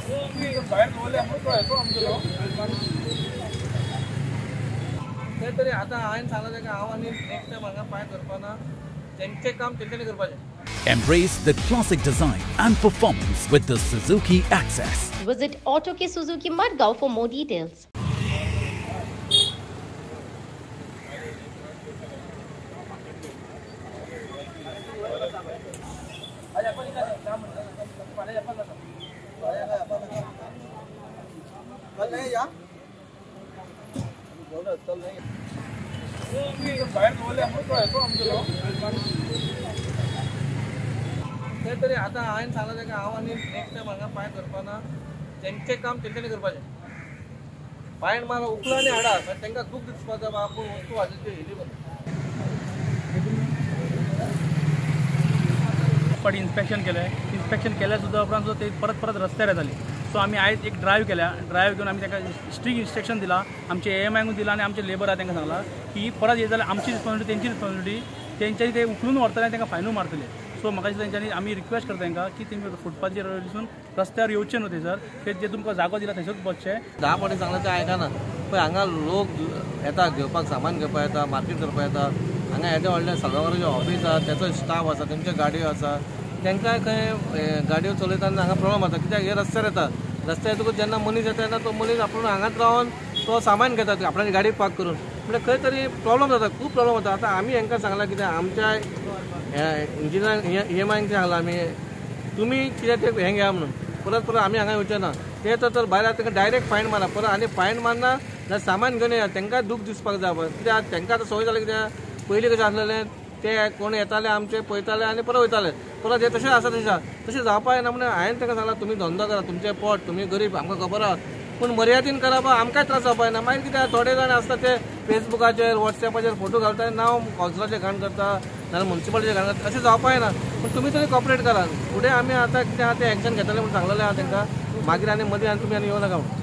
ते तरी आता हांवें सांगलें की हांव आनी नेक्स्ट टायम हांगा पांय करपाना तेंचें काम तेंच्यांनी करपाचें. Embrace the classic design and performance with the Suzuki Access. Visit Auto Suzuki Madgaon for more details. ते तरी आता हांवें सांगलें की हांव आनी नेक्स्ट टायम हांगा पांय करपाना तेंचें काम तेंच्यांनी करपाचें. पांय मार उखलो आनी हाडा तेंकां दूख दिसपाचो आपूण वस्तू हाजेर हेली पण इन्स्पेक्शन केल्या सुद्दां उपरांत सुद्दां ते परत रस्त्यार येताली. सो आमी आयज एक ड्रायव्ह घेवन आमी तांकां स्ट्रिक्ट इन्स्ट्रक्शन दिला, आमचे AMIकूय दिला आनी आमचे लेबर आहा तांकां सांगला की परत हे जाल्यार आमची रिस्पॉन्सिबिलिटी तेंची रिस्पॉन्सिबिलिटी, तेंच्यांनी ते उखलून व्हरतले आनी तांकां फायनूय मारतले. सो म्हाका दिसता तेंच्यांनी आमी रिक्वेस्ट करता तांकां की तेमी फुटपाथचेर वयरसून रस्त्यार येवचें न्हू थंयसर, ते जे तुमकां जागो दिला थंयसरूच बसचें. 10 फावटी सांगलें तें आयकना. पळय हांगा लोक येता घेवपाक सामान घेवपाक येता, मार्केट करपाक येता. हांगा येदें व्हडलें सभाघराचें ऑफीस आसा, तेचो स्टाफ आसा, तेंच्यो गाडयो आसा. तेंकां खंय गाडयो चलयतना हांगा प्रॉब्लम जाता, कित्याक हे रस्त्यार येता. रस्त्यार येतकूच जेन्ना मनीस येता तेन्ना तो मनीस आपूण हांगाच रावन तो सामान घेता आपणाची गाडी पार्क करून. म्हणजे खंय तरी प्रॉब्लम जाता, खूब प्रॉब्लम जाता. आतां आमी हांकां सांगलां कित्याक आमच्या इंजिनियर EMIक सांगलां आमी तुमी कित्याक ते हें घेया म्हणून परत आमी हांगा येवचें ना. ते तर भायर तांकां डायरेक्ट फायन मारा, परत आनी फायन मारना जाल्यार सामान घेवन येया. तेंकां दूख दिसपाक जाय पळय, कित्याक तेंकां आतां संवय जाली. कित्याक पयलीं कशें आसलेलें ते कोण येताले आमचे पळयताले आनी परत वयताले. परत हे तशें आसा तशें जावपा येना. म्हणून हांवें तांकां सांगलां तुमी धंदो करा, तुमचें पोट, तुमी गरीब आमकां खबर आहा, पूण मर्यादीन करा बा, आमकांय त्रास जावपा येना. मागीर कित्याक थोडे जाण आसता ते फेसबुकाचेर WhatsAppचेर फोटो घालता, नांव कावन्सिलराचें घाण करता नाजाल्यार म्युन्सिपालिटीचें घाण करता. अशें जावपा येना. पूण तुमी तरी कॉपरेट करा. फुडें आमी आतां कितें आहा तें एक्शन घेतलें म्हणून सांगलेलें आहा तांकां. मागीर आनी मदीं आनी तुमी आनी येवं नाका म्हणून.